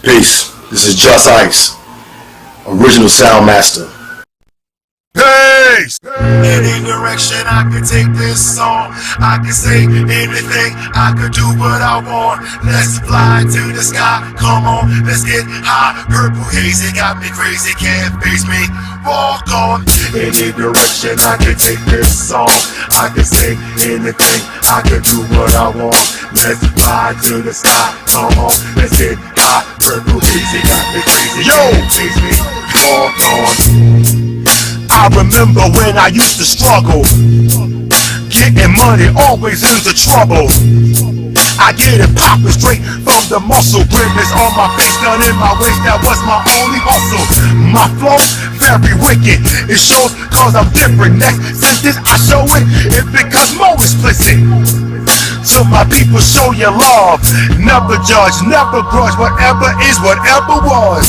Peace. This is Just Ice, original sound master. Peace! Any direction I could take this song, I could say anything, I could do what I want. Let's fly to the sky, come on, let's get high. Purple hazy got me crazy, can't face me, walk on. Any direction I could take this song, I could say anything, I could do what I want. Let's fly to the sky, come on, let's get high. Purple hazy got me crazy, can't face me, walk on. I remember when I used to struggle, getting money always into trouble. I get it poppin' straight from the muscle, grimace on my face, gun in my waist, that was my only hustle. My flow, very wicked, it shows cause I'm different. Next sentence I show it, it becomes more explicit. So my people, show your love, never judge, never grudge, whatever is, whatever was.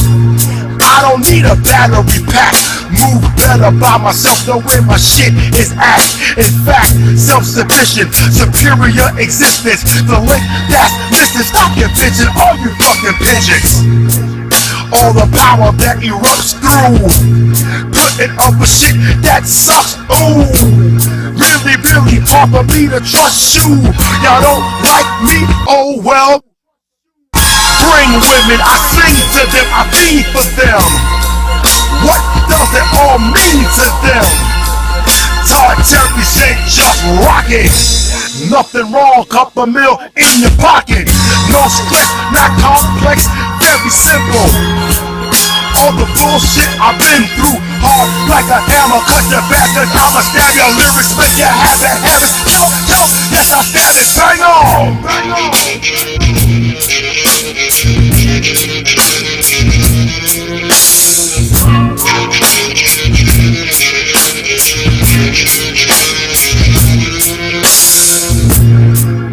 I don't need a battery pack, move better by myself, know where my shit is at. In fact, self-sufficient, superior existence, the link that's missing. Stop your bitching, all you fucking pigeons. All the power that erupts through putting up with shit that sucks. Ooh, really, really hard for me to trust you. Y'all don't like me, oh well. Bring women, I sing to them, I feed for them. What does it all mean to them? Todd Terry said just rock it. Nothing wrong, couple mil in your pocket. No stress, not complex, very simple. All the bullshit I've been through, hard like a hammer. Cut your back, cause I'ma stab your lyrics, make you have it, Yo, yes I stab it, bang on, bang on.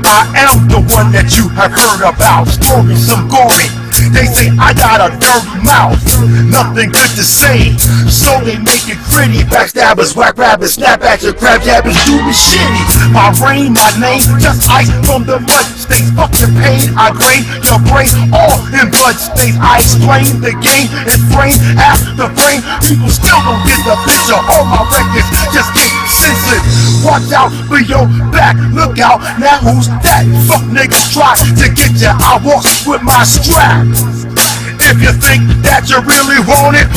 I am the one that you have heard about, story some gory. They say I got a dirty mouth, nothing good to say, so they make it pretty. Backstabbers, whack rabbits, snap at your crab jabbers, do me shitty. My reign, my name, just ice from the mud stains. Fuck your pain, I grain your brain all in blood stains. I explain the game and frame after frame. People still don't get the picture. All my records just get censored. Watch out for your back, look out. Now who's that? Fuck niggas try to get ya. I walk with my strap. If you think that you really want it,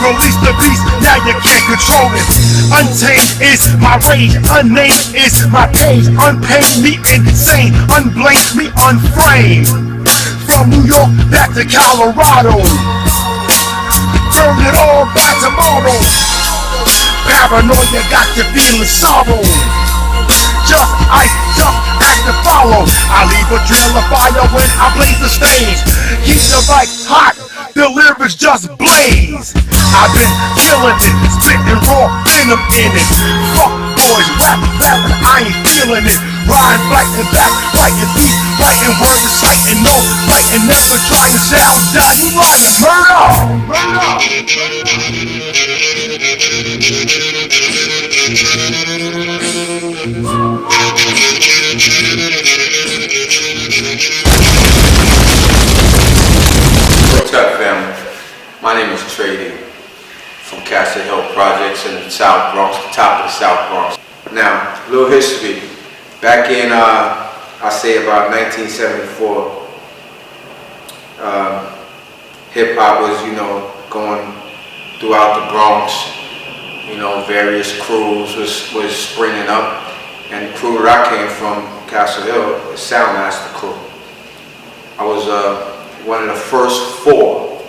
release the beast, now you can't control it. Untamed is my rage, unnamed is my page. Unpaid me insane, unblamed me unframed. From New York back to Colorado, turn it all back tomorrow. Paranoia got you feeling sorrow. Just ice, just act to follow. I leave a trail of fire when I blaze the stage. Keep the mic hot, the lyrics just blaze. I've been killing it, spitting raw venom in it. Fuck boys, rapping, I ain't feeling it. Riding, fighting back, writing beats, writing words, reciting no fighting, never trying to sound down. You lying, murder! What's up, family? My name is Trey from Castle Hill Projects in the South Bronx, the top of the South Bronx. Now, a little history. Back in, I say about 1974, hip-hop was, going throughout the Bronx. Various crews was springing up. And the crew that I came from, Castle Hill, the Soundmaster crew. I was one of the first four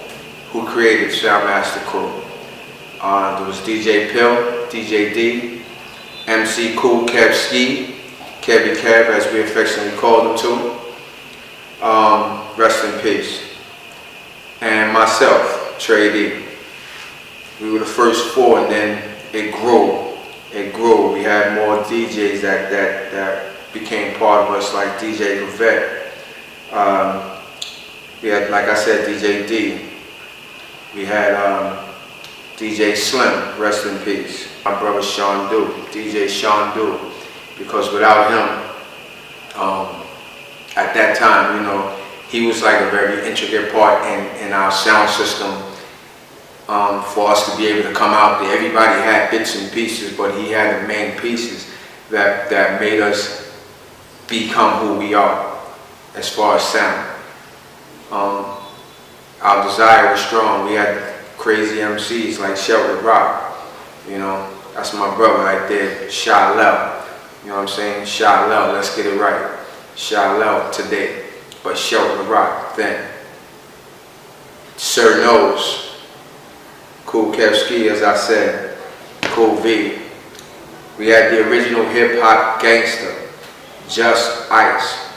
who created Soundmaster crew. There was DJ Pill, DJ D, MC Cool, Kev Ski, Kevy Kev, as we affectionately called him too. Rest in peace. And myself, Trey D. We were the first four, and then it grew. It grew. We had more DJs that became part of us, like DJ Levette. We had, like I said, DJ D. We had DJ Slim, rest in peace. My brother Sean Du, DJ Sean Du. Because without him, at that time, he was like a very intricate part in our sound system for us to be able to come out there. Everybody had bits and pieces, but he had the main pieces that made us become who we are as far as sound. Our desire was strong. We had crazy MCs like Shelton Rock, you know, that's my brother right there, Shalel. You know what I'm saying? Shalel, let's get it right. Shalel today, but Shelton Rock then. Sir Nose, Kool Kevski, as I said, Kool V. We had the original hip hop gangster, Just Ice.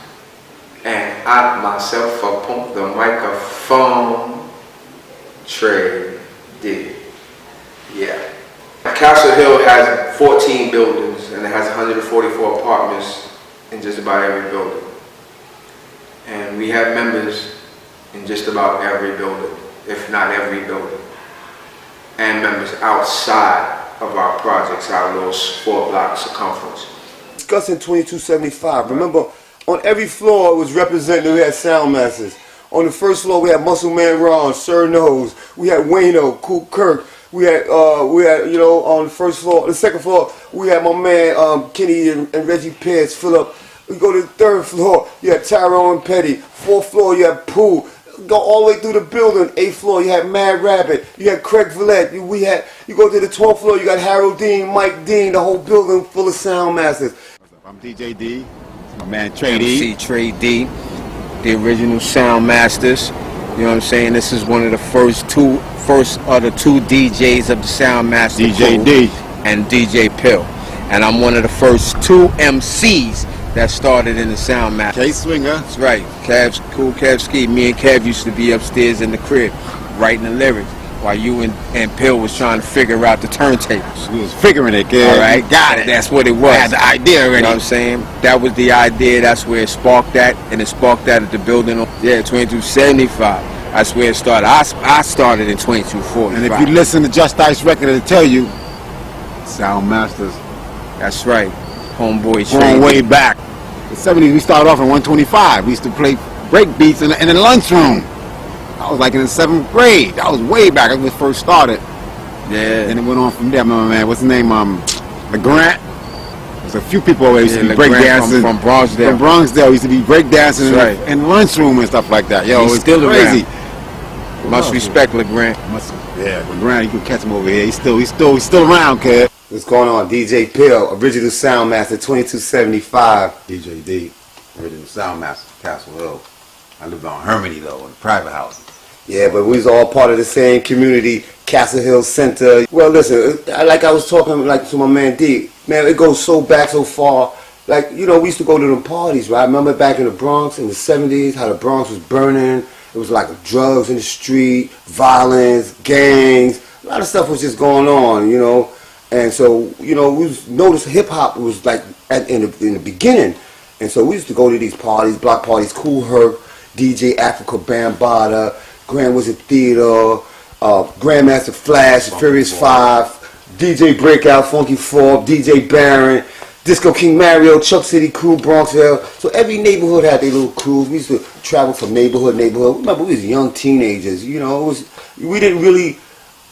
And I myself pump the microphone, Trey D. Yeah. Castle Hill has 14 buildings and it has 144 apartments in just about every building. And we have members in just about every building, if not every building. And members outside of our projects, our little 4-block circumference. Discussing 2275. Remember, on every floor it was represented, we had sound masters. On the first floor we had Muscle Man Ron, Sir Nose, we had Wayno, Kool Kirk. We had, you know, on the first floor, the second floor, we had my man Kenny and Reggie Pierce, Phillip. We go to the third floor, you had Tyrone Petty. Fourth floor, you had Pooh. Go all the way through the building. Eighth floor, you had Mad Rabbit. You had Craig Villette. You go to the 12th floor, you got Harold Dean, Mike Dean, the whole building full of sound masters. I'm DJ D, my man Trey D. MC Trey D, the original sound masters. You know what I'm saying? This is one of the first of the two DJs of the Soundmaster DJ D and DJ Pill. And I'm one of the first two MCs that started in the Soundmaster. K-Swinger. That's right. Kool Kevski. Me and Kev used to be upstairs in the crib writing the lyrics while you and Pill was trying to figure out the turntables. We was figuring it, kid. All right. Got it. That's what it was. I had the idea already. You know what I'm saying? That was the idea. That's where it sparked that. And it sparked that at the building. Yeah, 2275. That's where it started. I started in 2245. And if you listen to Just Ice record, it'll tell you, Sound Masters. That's right. Homeboy Going way back. In the 70s, we started off in 125. We used to play break beats in the lunchroom. I was like in the 7th grade. That was way back when we first started. Yeah. And it went on from there, my man. What's his name? LeGrant. There's a few people over there used to be breakdancing. From Bronxdale. From Bronxdale. Used to be breakdancing right. in the lunchroom and stuff like that. Yo, He's it's still crazy. Much respect, LeGrant. Yeah, LeGrant, you can catch him over here. He's still around, kid. What's going on? DJ Pill, original sound master, 2275. DJ D, original sound master, Castle Hill. I lived on Hermitage though, in private houses. Yeah, but we was all part of the same community, Castle Hill Center. Well, listen, like I was talking like to my man D, man, it goes so back so far. Like, you know, we used to go to them parties, right? I remember back in the Bronx in the 70s, how the Bronx was burning. It was like drugs in the street, violence, gangs. A lot of stuff was just going on, you know. And so, you know, we noticed hip-hop was like in the beginning. And so we used to go to these parties, block parties, Kool Herc, DJ Africa Bambaataa, Grand Wizard Theater, Grandmaster Flash, Furious 5, DJ Breakout, Funky Four, DJ Baron, Disco King Mario, Chuck City Crew, Bronxville. So every neighborhood had their little crews. We used to travel from neighborhood to neighborhood. Remember, we was young teenagers, you know. We didn't really,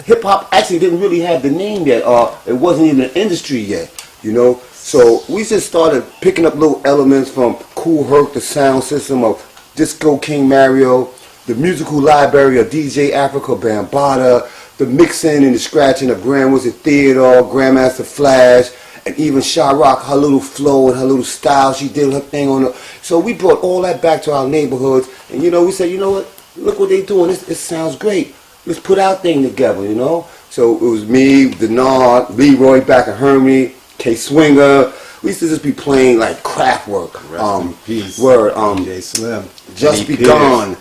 hip-hop actually didn't really have the name yet. It wasn't even an industry yet, you know. So we just started picking up little elements from Kool Herc, the sound system of Disco King Mario, the musical library of DJ Africa Bambaataa, the mixing and the scratching of Grand Wizard Theater, Grandmaster Flash, and even Sha-Rock, her little flow and her little style, she did her thing on the... So we brought all that back to our neighborhoods, and you know, we said, you know what, look what they doing, it sounds great. Let's put our thing together, you know? So it was me, Denard, Leroy back at Hermitage, K-Swinger. We used to just be playing like craft work. Rest in peace. DJ Slim. Just Begun,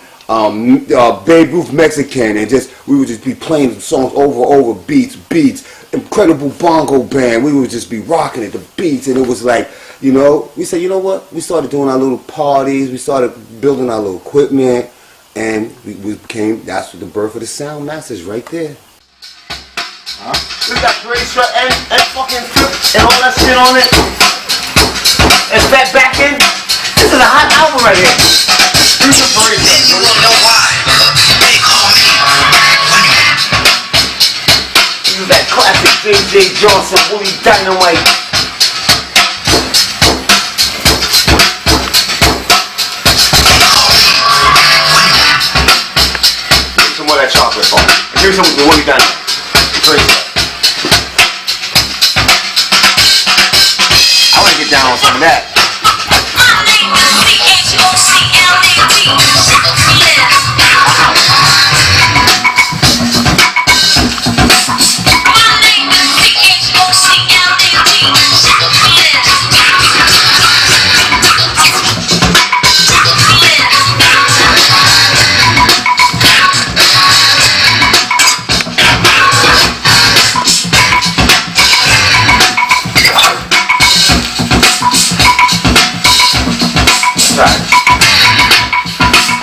Babe Ruth Mexican, and we would just be playing songs over, beats, incredible bongo band. We would just be rocking it, the beats, and it was like, you know, we said, you know what? We started doing our little parties, we started building our little equipment, and we became, that's the birth of the Sound Masters right there. We got brace and fucking flip and all that shit on it. And fat back in. This is a hot album right here. You wanna know why? They call me. This is that classic J.J. Johnson, Willie Dynamite. Here's some more of that chocolate phone. And here's some of the Willie Dynamite. Crazy. I want to get down on some of that.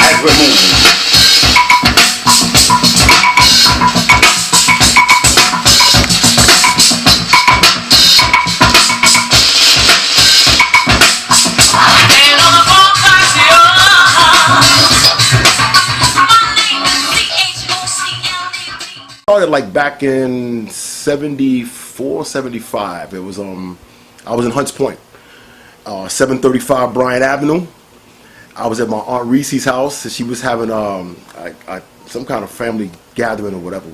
As we're moving. Started like back in 74, 75. It was I was in Hunts Point, 735 Bryant Avenue. I was at my Aunt Reese's house, and she was having some kind of family gathering or whatever.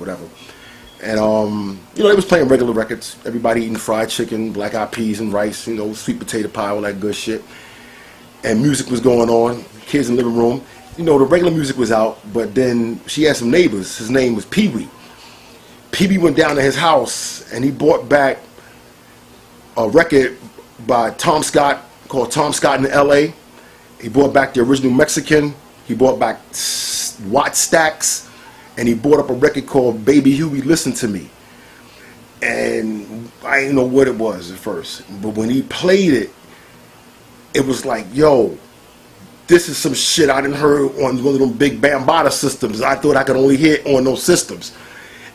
And you know, they was playing regular records. Everybody eating fried chicken, black eyed peas and rice, you know, sweet potato pie, all that good shit. And music was going on. Kids in the living room. You know, the regular music was out, but then she had some neighbors. His name was Pee Wee. Pee Wee went down to his house, and he brought back a record by Tom Scott called Tom Scott in L.A. He brought back the original Mexican. He brought back Watt Stacks, and he brought up a record called Baby Huey, Listen to Me. And I didn't know what it was at first, but when he played it, it was like, yo, this is some shit I didn't heard on one of them big Bambaataa systems. I thought I could only hear on those systems,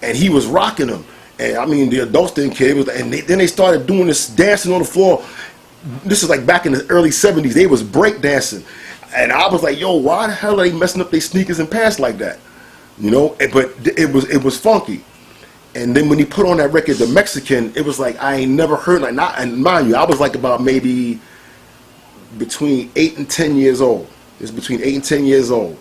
and he was rocking them. And I mean, the adults didn't care. Then they started doing this dancing on the floor. This is like back in the early 70s. They was break dancing, and I was like, yo, why the hell are they messing up their sneakers and pants like that? You know, but it was funky. And then when he put on that record, the Mexican, it was like I ain't never heard like not. And mind you, I was like about maybe between 8 and 10 years old. It's between 8 and 10 years old,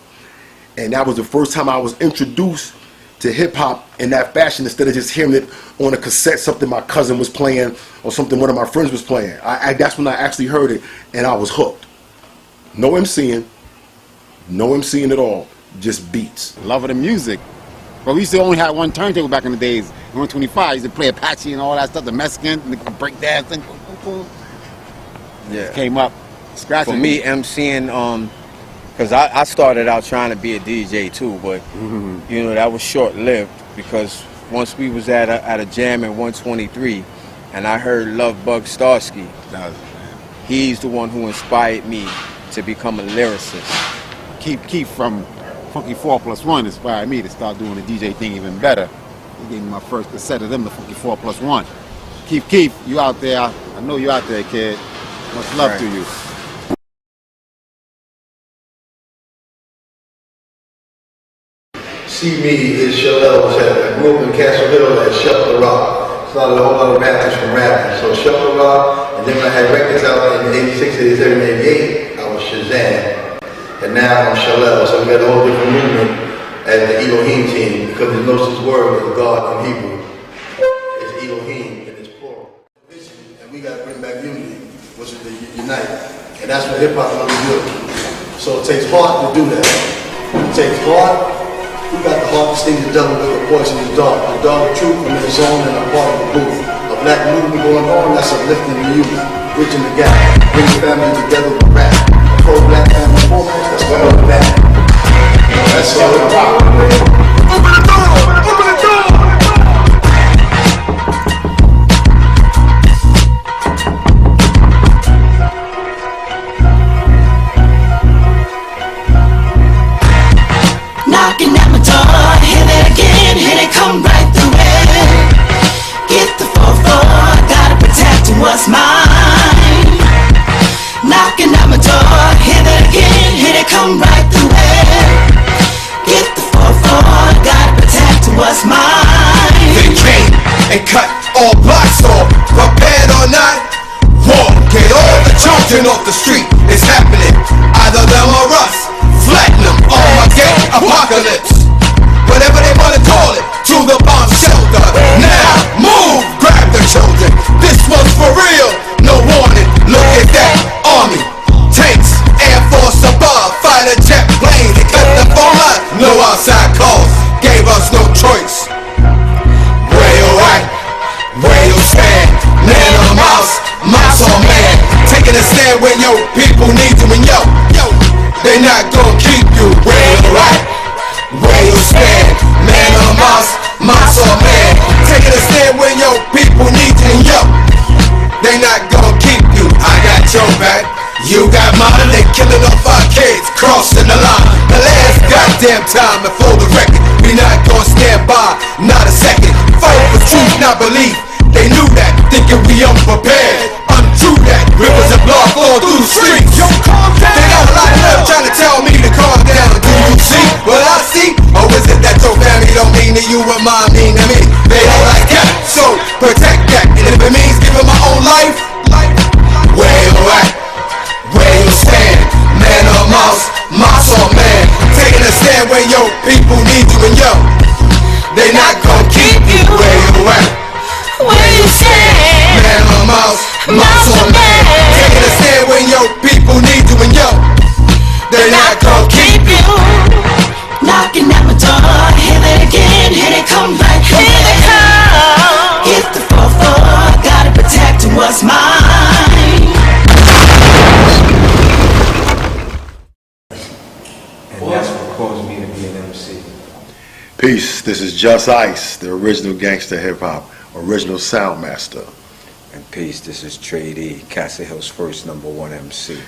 and that was the first time I was introduced to hip hop in that fashion, instead of just hearing it on a cassette, something my cousin was playing or something one of my friends was playing. That's when I actually heard it, and I was hooked. No MCing at all, just beats. Love of the music. But we used to only have one turntable back in the days, 125. Used to play Apache and all that stuff, the Mexican, the break dancing. Yeah. Came up, scratching. For me, MCing, because I started out trying to be a DJ too, but you know, that was short-lived, because once we was at a jam in 123, and I heard Love Bug Starsky, he's the one who inspired me to become a lyricist. Keith from Funky 4+1 inspired me to start doing the DJ thing even better. He gave me my first cassette of them, the Funky 4+1. Keith, you out there? I know you out there, kid. Much love to you. See Me is Shalell. I grew up in Castle Hill at Shelter Rock. Started a whole lot of rappers from rapping. So Shelter Rock, and then when I had records out in 86, 87, 88, I was Shazam. And now I'm Shalell. So we got a whole different movement as the Elohim team, because there's no such word as God in Hebrew. It's Elohim and it's plural. And we got to bring back unity, which is to unite. And that's what hip hop really do. So it takes heart to do that. It takes heart. We got the heart to sting the devil with the poison is dark. The dog of truth from the zone and a part of the booth. A black movement going on, that's uplifting the youth. Bridging the gap, bringing family together with rap. A pro-black family movement, that's what we're back. That's all we're rocking with. Open the door! Open the door! Knocking at my door, hit it again, hit it, come right through it. Get the 4-4, gotta protect what's mine. Knocking at my door, hit it again, hit it, come right through apocalypse. Whatever they wanna call it, to the bomb shelter. Now move, grab the children. This one's for real, no warning. Look at that army, tanks, Air Force above, fighter jet planes. They cut the phone line, no outside calls, gave us no choice. Where you at? Where you stand? Man or mouse, mouse or man? Taking a stand when your people need you, and yo, they not gonna keep you. Where you at? Where you stand? Man or mouse, mouse or man? Taking a stand when your people need you, and yo, they not gonna keep you. I got your back, you got mine. They killing off our kids, crossing the line. The last goddamn time, and for the record, we not gonna stand by, not a second. Fight for truth, not belief. They knew that, thinking we unprepared. Untrue that, rivers of blood flow through the streets. Yo, calm down. They got a lot of love trying to tell me to calm down. Do you see what I see? Or is it that your family don't mean to you and mine mean to me? They don't like that, so protect that. And if it means giving my own life, where you at? Where you stand? Man or mouse, mouse or man? Taking a stand when your people need you, and yo, they not gonna keep you. Where you at? Where you stand? Man or mouse, mouse or man? Taking a stand when your people need you, and yo, they not gonna keep you. Knocking at my door, hear it again, here they come back, here they come. Get the 4-4, gotta protect what's mine. And that's what caused me to be an MC. Peace. This is Just Ice, the original gangster hip hop, original sound master. And peace, this is Trade E, Castle Hill's first #1 MC.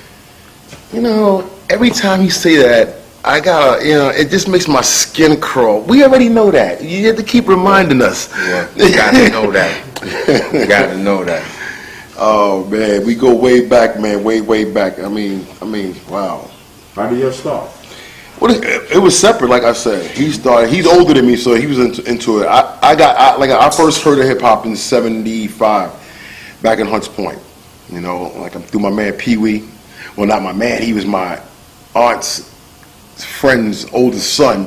You know, every time you say that, I gotta, it just makes my skin crawl. We already know that. You have to keep reminding us. Yeah, you gotta know that. You gotta know that. Oh man, we go way back, man, way back. I mean, wow. How did you start? Well, it was separate, like I said. He started. He's older than me, so he was into it. I first heard of hip hop in '75, back in Hunts Point. You know, like I'm through my man Pee Wee. Well, not my man. He was my aunt's friend's oldest son,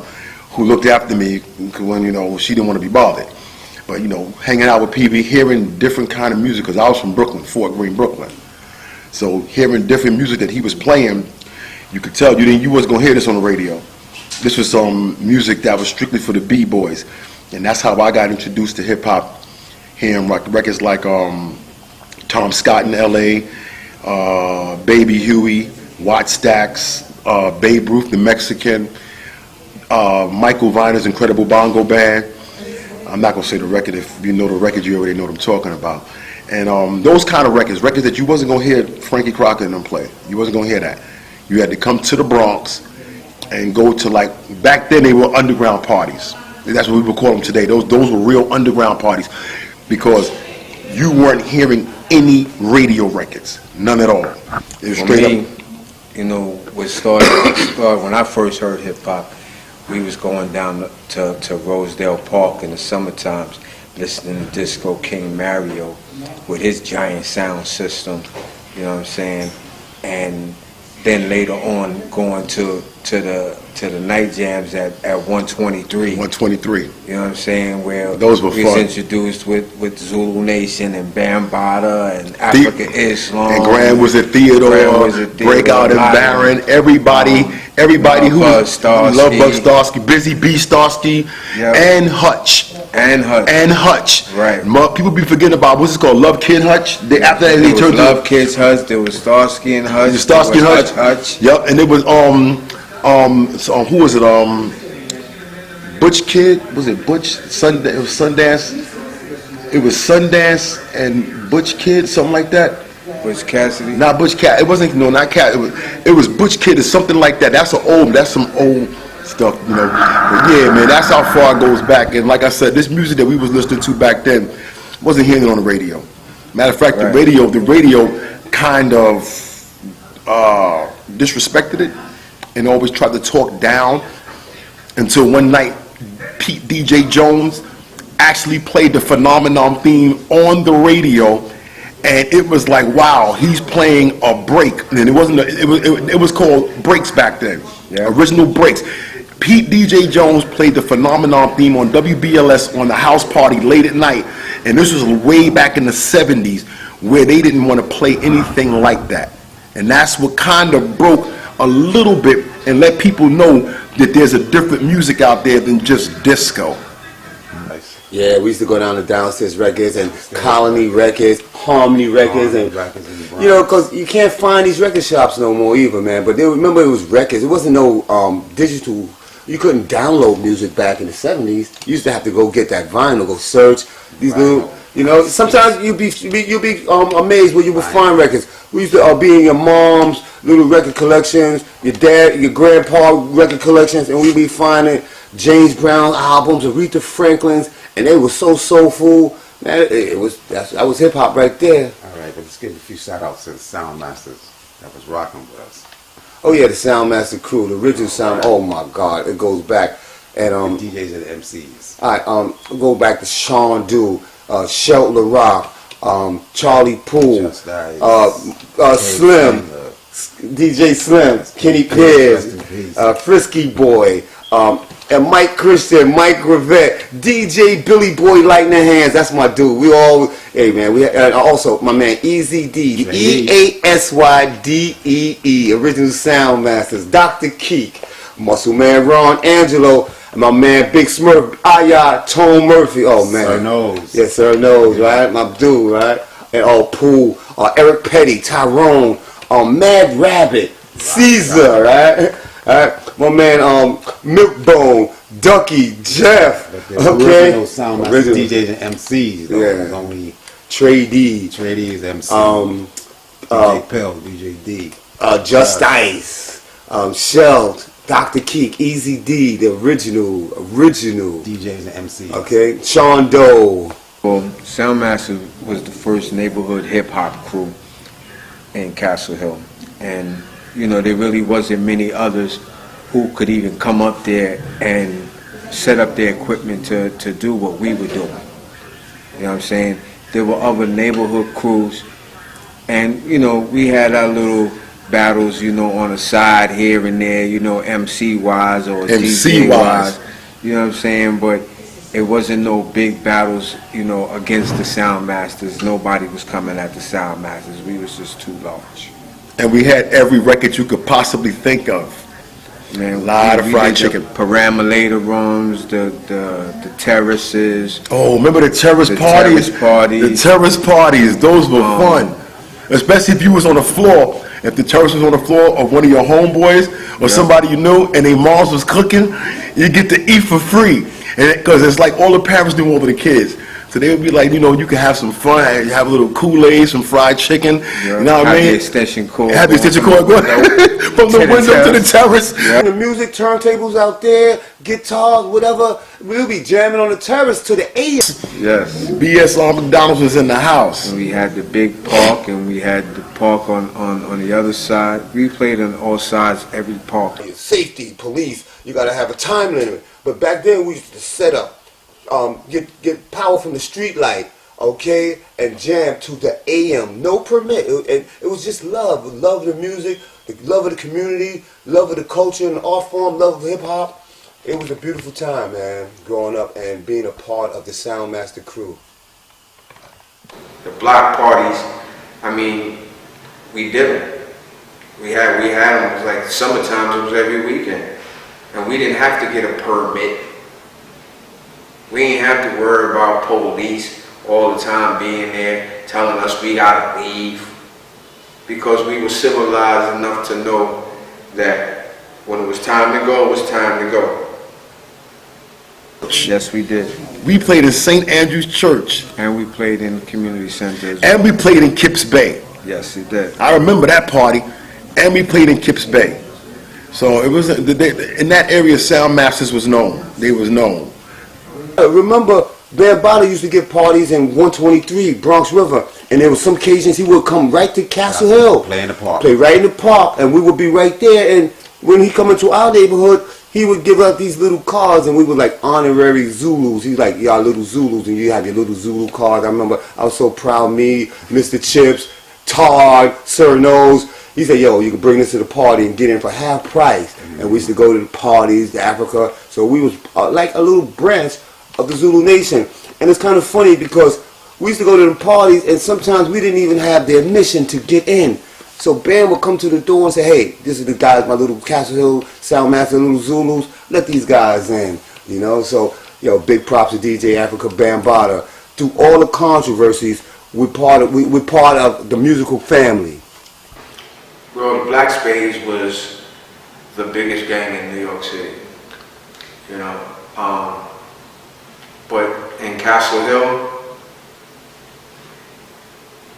who looked after me when she didn't want to be bothered. But hanging out with Pee Wee, hearing different kind of music, because I was from Brooklyn, Fort Greene, Brooklyn. So hearing different music that he was playing, you could tell you wasn't gonna hear this on the radio. This was some music that was strictly for the B-boys, and that's how I got introduced to hip hop. Hearing records like Tom Scott in L.A., Baby Huey, Watt Stax, Babe Ruth the Mexican, Michael Viner's Incredible Bongo Band. I'm not gonna say the record. If you know the record, you already know what I'm talking about. And those kind of records that you wasn't gonna hear Frankie Crocker and them play. You wasn't gonna hear that. You had to come to the Bronx and go to, back then they were underground parties. That's what we would call them today. Those were real underground parties, because you weren't hearing any radio records, none at all. It was straight up. What started when I first heard hip hop, we was going down to Rosedale Park in the summer times, listening to Disco King Mario with his giant sound system, you know what I'm saying? And then later on going to the night jams at 123. 123. You know what I'm saying? Where those were we fun. was introduced with Zulu Nation and Bambaataa and Africa Islam. And Grand was at Theodore, Breakout and Baron, everybody who loved Bug Starsky, Busy B Starsky, and Hutch. And Hutch. Right. People be forgetting about what's it called, Love Kid Hutch. After that, they turned Love Kids Hutch. There was Starsky and Hutch. Starsky and Hutch. Yep. And it was who was it? Butch Kid. Was it Butch? Sundance. It was Sundance. It was Sundance and Butch Kid, something like that. Butch Cassidy. Not Butch Cat. It wasn't. No, not Cat. It was Butch Kid or something like that. That's some old stuff, But yeah, man, that's how far it goes back. And like I said, this music that we was listening to back then wasn't hearing it on the radio. Matter of fact, the radio kind of disrespected it and always tried to talk down, until one night Pete DJ Jones actually played the Phenomenon theme on the radio, and it was like, wow, he's playing a break. And it wasn't. It was called breaks back then. Yeah. Original breaks. Pete DJ Jones played the Phenomenon theme on WBLS on the house party late at night, and this was way back in the 70s where they didn't want to play anything like that. And that's what kind of broke a little bit and let people know that there's a different music out there than just disco. Nice. Yeah, we used to go down to Downstairs Records and Colony Records, Harmony Records, and you know, because you can't find these record shops no more either, man. But they remember it was records. It wasn't no digital. You couldn't download music back in the 70s. You used to have to go get that vinyl, go search these little. You know, sometimes you'd be amazed where you would find records. We used to be in your mom's little record collections, your dad, your grandpa record collections, and we'd be finding James Brown albums, Aretha Franklin's, and they were so soulful. Man, that was hip hop right there. All right, but let's give a few shout outs to the Sound Masters that was rocking with us. Oh yeah, the Soundmaster crew, the original sound. Oh my God, it goes back. And the DJs and the MCs. All right, go back to Sean Dew, Shelt LaRock, Charlie Poole, Slim, DJ Slim, Kenny Pierce, Frisky Boy, and Mike Christian, Mike Gravette, DJ Billy Boy Lighting the Hands. That's my dude. We all, hey man, and also my man Easy D, EASYDEE, original Sound Masters, Dr. Keek, Muscle Man Ron Angelo, and my man Big Smurf, Tone Murphy. Oh man, Sir Knows. Yes, Sir Knows, right? My dude, right? And Poole, Eric Petty, Tyrone, Mad Rabbit, Caesar, right? My man, Milkbone, Ducky, Jeff. Okay. Original Sound Masters, DJs and MCs. Yeah. Only Tradies, MC. DJ Pill, DJ D. Just Ice, Shell, Dr. Keek, Easy D, the original DJs and MCs. Okay, Sean Doe. Well, Soundmaster was the first neighborhood hip hop crew in Castle Hill, and you know there really wasn't many others who could even come up there and set up their equipment to do what we were doing. You know what I'm saying? There were other neighborhood crews, and you know we had our little battles, you know, on the side here and there, you know, MC wise or DJ wise. You know what I'm saying? But it wasn't no big battles, you know, against the Sound Masters. Nobody was coming at the Sound Masters. We was just too large. And we had every record you could possibly think of. Man, a lot of fried chicken. The perambulator rooms, the terraces. Oh, remember the terrace parties? The terrace parties, those were fun. Especially if you was on the floor. If the terrace was on the floor of one of your homeboys or somebody you knew and their moms was cooking, you get to eat for free. Because it's like all the parents do over the kids. So they would be like, you know, you can have some fun, have a little Kool-Aid, some fried chicken. You know what I mean? Have the extension cord. Have the extension cord going from the window to the terrace. The music, turntables out there, guitars, whatever. We'll be jamming on the terrace to the AM. Yes. BS McDonald's was in the house. And we had the big park, and we had the park on the other side. We played on all sides, every park. Safety, police, you got to have a time limit. But back then we used to set up. Get power from the street light, okay, and jam to the AM. No permit. It was just love of the music, the love of the community, love of the culture and the art form, love of hip hop. It was a beautiful time, man, growing up and being a part of the Soundmaster crew. The block parties, I mean, we did them. We had them. It was like summertime. It was every weekend, and we didn't have to get a permit. We ain't have to worry about police all the time being there telling us we gotta leave, because we were civilized enough to know that when it was time to go, it was time to go. Yes, we did. We played in St. Andrew's Church. And we played in the community center as well. And we played in Kips Bay. Yes, we did. I remember that party. And we played in Kips Bay. So it was in that area, Soundmasters was known. They was known. Remember, Bear Bottle used to give parties in 123 Bronx River, and there was some occasions he would come right to Castle Hill, play in the park, play right in the park, and we would be right there. And when he come into our neighborhood, he would give out these little cards, and we were like honorary Zulus. He's like, y'all little Zulus, and you have your little Zulu cards. I remember I was so proud. Me, Mr. Chips, Todd, Sir Knows. He said, yo, you can bring this to the party and get in for half price. and we used to go to the parties, to Africa. So we was like a little branch of the Zulu Nation. And it's kind of funny because we used to go to the parties, and sometimes we didn't even have the admission to get in. So Bam would come to the door and say, hey, this is the guys, my little Castle Hill Sound Master, little Zulus, let these guys in, you know. So, big props to DJ Africa Bambaataa. Through all the controversies, we're part of the musical family. Well, the Black Spades was the biggest gang in New York City, but in Castle Hill,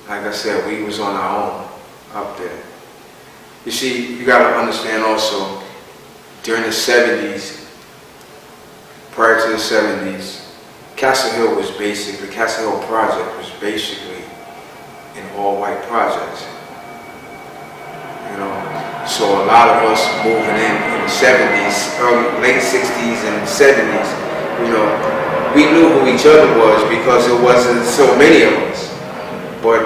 like I said, we was on our own up there. You see, you got to understand also, during the 70s, prior to the 70s, Castle Hill was basically, the Castle Hill Project was basically an all-white project. So a lot of us moving in the 70s, late 60s and 70s, we knew who each other was because it wasn't so many of us. But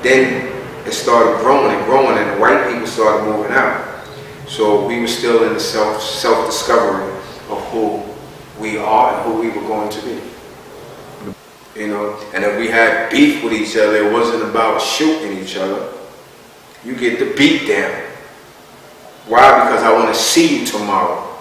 then it started growing and growing, and the white people started moving out. So we were still in the self-discovery of who we are and who we were going to be. And if we had beef with each other, it wasn't about shooting each other. You get the beat down. Why? Because I want to see you tomorrow.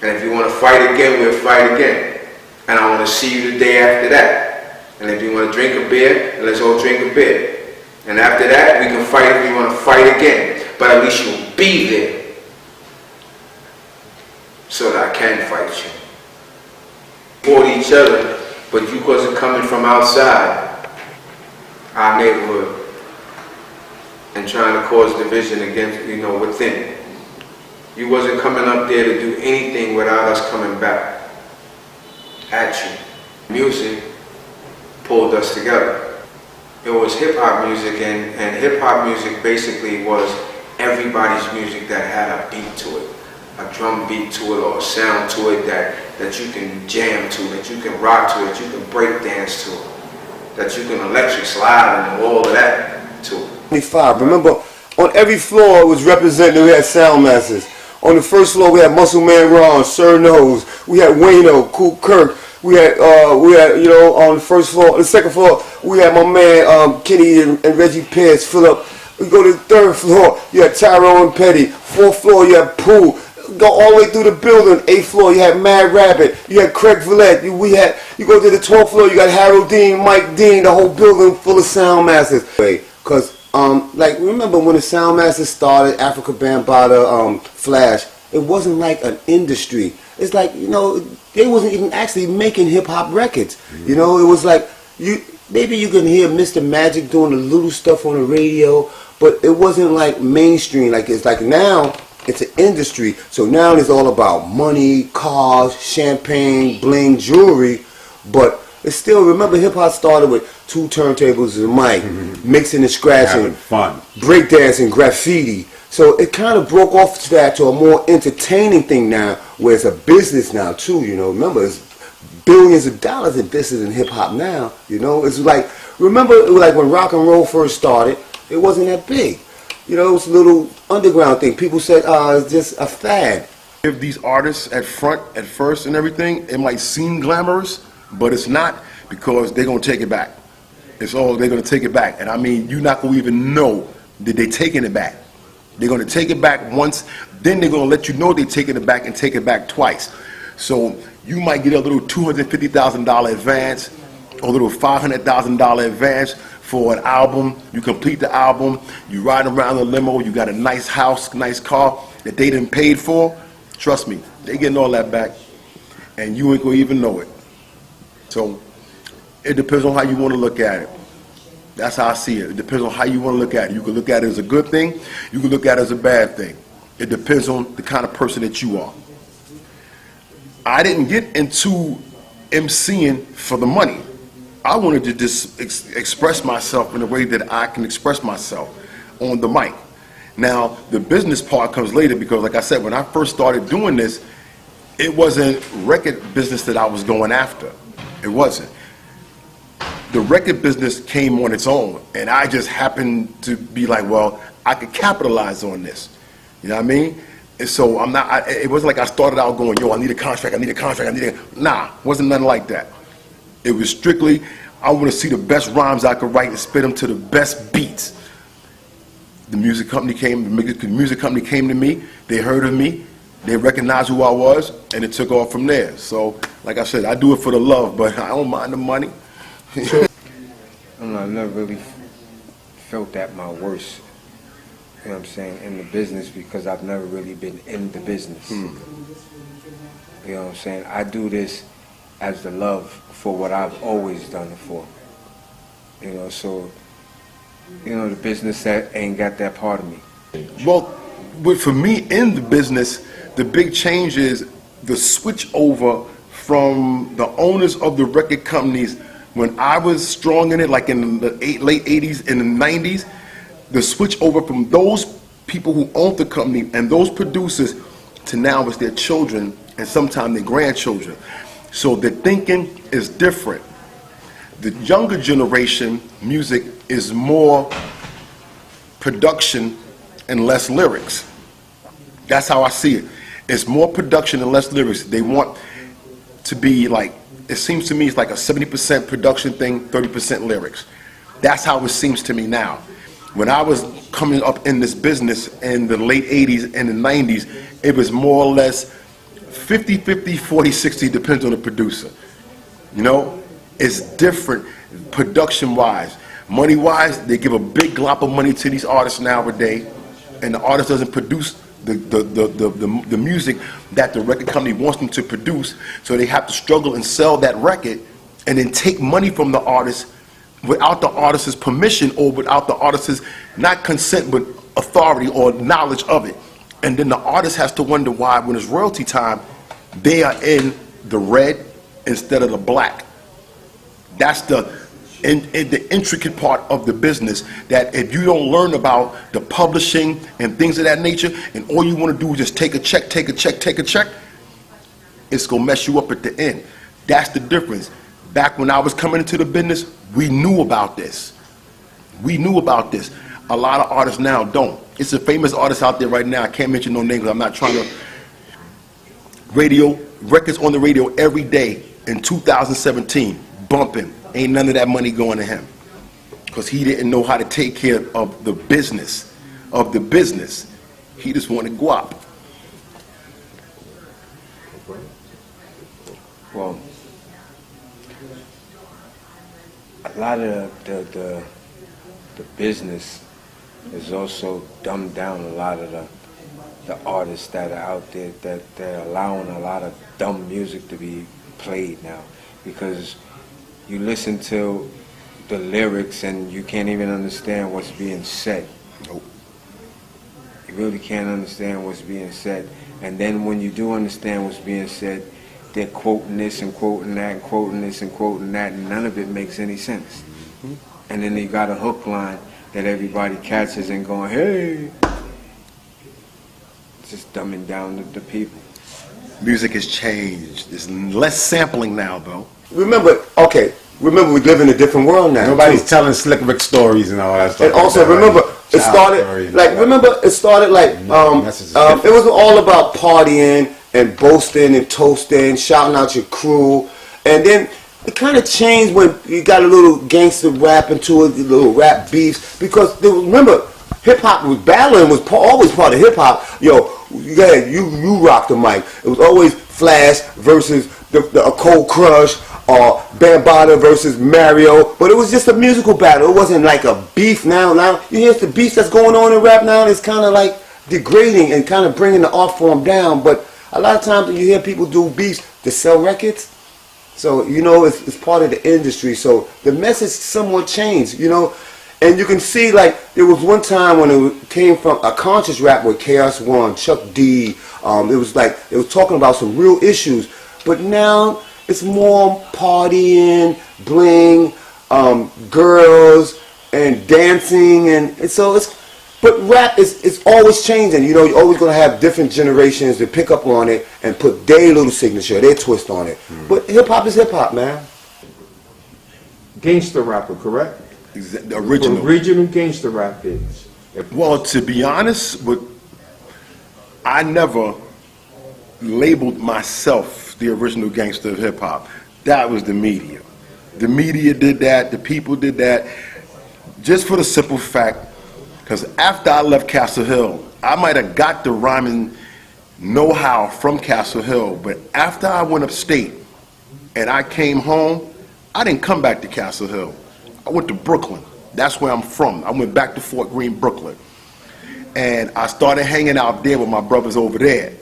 And if you want to fight again, we'll fight again. And I want to see you the day after that. And if you want to drink a beer, let's all drink a beer. And after that, we can fight if you want to fight again. But at least you'll be there so that I can fight you. We fought each other, but you wasn't coming from outside our neighborhood and trying to cause division against, within. You wasn't coming up there to do anything without us coming back at you. Music pulled us together. It was hip-hop music, and hip-hop music basically was everybody's music that had a beat to it, a drum beat to it or a sound to it that you can jam to, that you can rock to, that you can break dance to, that you can electric slide and all of that to. 25. Remember, on every floor it was represented. We had sound masters. On the first floor we had Muscle Man Ron, Sir Nose. We had Wayno, Cool Kirk. We had on the first floor, the second floor we had my man Kenny and Reggie Pierce, Phillip. We go to the third floor, you had Tyrone Petty. Fourth floor you had Pooh. Go all the way through the building. 8th floor, you had Mad Rabbit. You had Craig Villette. You go to the 12th floor, you got Harold Dean, Mike Dean, the whole building full of sound masters. Because, remember when the sound masters started, Africa Bambaataa, Flash, it wasn't like an industry. It's like, they wasn't even actually making hip-hop records. It was like, maybe you can hear Mr. Magic doing the little stuff on the radio, but it wasn't like mainstream. Like, it's like now, it's an industry, so now it's all about money, cars, champagne, bling, jewelry, but it's still, remember hip-hop started with 2 turntables and a mic, mixing and scratching, having fun, breakdancing, graffiti. So it kind of broke off to a more entertaining thing now, where it's a business now too, remember it's billions of dollars in business in hip-hop now, it's like, remember it was like when rock and roll first started, it wasn't that big. It was a little underground thing. People said, it's just a fad. If these artists at front, at first and everything, it might seem glamorous, but it's not, because they're going to take it back. They're going to take it back. And I mean, you're not going to even know that they're taking it back. They're going to take it back once, then they're going to let you know they're taking it back and take it back twice. So you might get a little $250,000 advance, or a little $500,000 advance for an album. You complete the album, you ride around in a limo, you got a nice house, nice car that they done paid for. Trust me, they getting all that back, and you ain't gonna even know it. So it depends on how you want to look at it. That's how I see it. It depends on how you want to look at it. You can look at it as a good thing, you can look at it as a bad thing. It depends on the kind of person that you are. I didn't get into MCing for the money. I wanted to just express myself in a way that I can express myself on the mic. Now, the business part comes later, because like I said, when I first started doing this, it wasn't record business that I was going after. It wasn't. The record business came on its own, and I just happened to be like, well, I could capitalize on this. You know what I mean? And so I'm not. It wasn't like I started out going, yo, I need a contract. I need a contract. I need a. Nah, wasn't nothing like that. It was strictly, I want to see the best rhymes I could write and spit them to the best beats. The music company came to me. They heard of me. They recognized who I was, and it took off from there. So, like I said, I do it for the love, but I don't mind the money. I don't know, I never really felt at my worst, you know what I'm saying, in the business, because I've never really been in the business. You know what I'm saying? I do this as the love for what I've always done it for. You know, so, you know, the business that ain't got that part of me. Well, but for me in the business, the big change is the switch over from the owners of the record companies. When I was strong in it, like in the late 80s and the 90s, the switch over from those people who owned the company and those producers to now it's their children and sometimes their grandchildren. So the thinking is different. The younger generation music is more production and less lyrics. That's how I see it. It's more production and less lyrics. They want to be like, it seems to me it's like a 70% production thing, 30% lyrics. That's how it seems to me now. When I was coming up in this business in the late 80s and the 90s, it was more or less 50-50, 40-60, depends on the producer. You know, it's different production-wise. Money-wise, they give a big glop of money to these artists nowadays, and the artist doesn't produce the music that the record company wants them to produce, so they have to struggle and sell that record and then take money from the artist without the artist's permission or without the artist's not consent but authority or knowledge of it. And then the artist has to wonder why when it's royalty time they are in the red instead of the black. That's the intricate part of the business, that if you don't learn about the publishing and things of that nature, and all you want to do is just take a check, it's going to mess you up at the end. That's the difference. Back when I was coming into the business, we knew about this. We knew about this. A lot of artists now don't. It's a famous artist out there right now. I can't mention no names. I'm not trying to. Records on the radio every day in 2017, bumping. Ain't none of that money going to him, because he didn't know how to take care of the business. He just wanted guap. Well, a lot of the business is also dumbed down. A lot of the artists that are out there, that they're allowing a lot of dumb music to be played now, because you listen to the lyrics and you can't even understand what's being said. Nope. You really can't understand what's being said. And then when you do understand what's being said, they're quoting this and quoting that and quoting this and quoting that, and none of it makes any sense. Mm-hmm. And then they got a hook line that everybody catches and going, hey. It's just dumbing down the people. Music has changed. There's less sampling now, though. Remember we live in a different world now. Nobody's telling Slick Rick stories and all that stuff. And also remember, it started like it was all about partying and boasting and toasting, shouting out your crew, and then it kind of changed when you got a little gangster rap into it, little rap beefs, because remember, hip hop was battling, was always part of hip hop. Yo, you rock the mic. It was always Flash versus a Cold Crush, or Bambaataa versus Mario, but it was just a musical battle. It wasn't like a beef. Now you hear the beef that's going on in rap now, and it's kind of like degrading and kind of bringing the art form down. But a lot of times when you hear people do beefs to sell records, so you know it's part of the industry. So the message somewhat changed, you know. And you can see, like, there was one time when it came from a conscious rap with KRS-One, Chuck D. It was like it was talking about some real issues, but now it's more partying, bling, girls, and dancing, and so it's. But rap is always changing. You know, you're always gonna have different generations that pick up on it and put their little signature, their twist on it. But hip hop is hip hop, man. Gangster rapper, correct? The original. Original gangster rap is. Well, to be honest, I never labeled myself the original gangster of hip hop. That was the media. The media did that, the people did that, just for the simple fact, because after I left Castle Hill, I might have got the rhyming know-how from Castle Hill, but after I went upstate and I came home, I didn't come back to Castle Hill. I went to Brooklyn. That's where I'm from. I went back to Fort Greene, Brooklyn. And I started hanging out there with my brothers over there.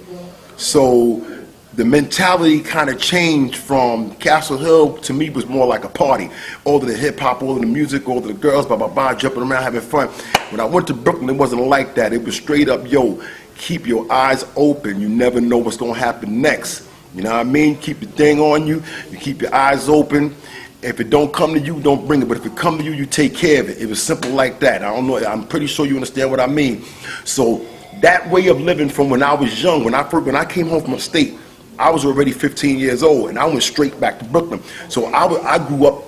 So the mentality kind of changed from Castle Hill. To me, was more like a party. All of the hip hop, all of the music, all of the girls, blah, blah, blah, jumping around, having fun. When I went to Brooklyn, it wasn't like that. It was straight up, yo, keep your eyes open. You never know what's going to happen next. You know what I mean? Keep the thing on you. You keep your eyes open. If it don't come to you, don't bring it. But if it come to you, you take care of it. It was simple like that. I don't know. I'm pretty sure you understand what I mean. So that way of living from when I was young, when I came home from upstate, I was already 15 years old, and I went straight back to Brooklyn. So I grew up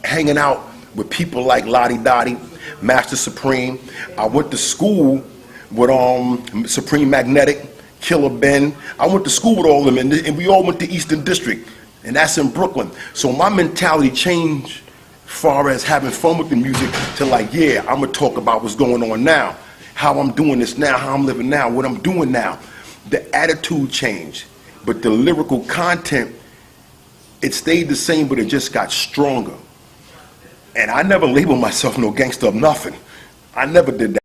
hanging out with people like Lottie Dottie, Master Supreme. I went to school with Supreme Magnetic, Killer Ben. I went to school with all of them, and we all went to Eastern District. And that's in Brooklyn. So my mentality changed far as having fun with the music to like, yeah, I'm gonna talk about what's going on now, how I'm doing this now, how I'm living now, what I'm doing now. The attitude changed, but the lyrical content, it stayed the same, but it just got stronger. And I never labeled myself no gangster of nothing. I never did that.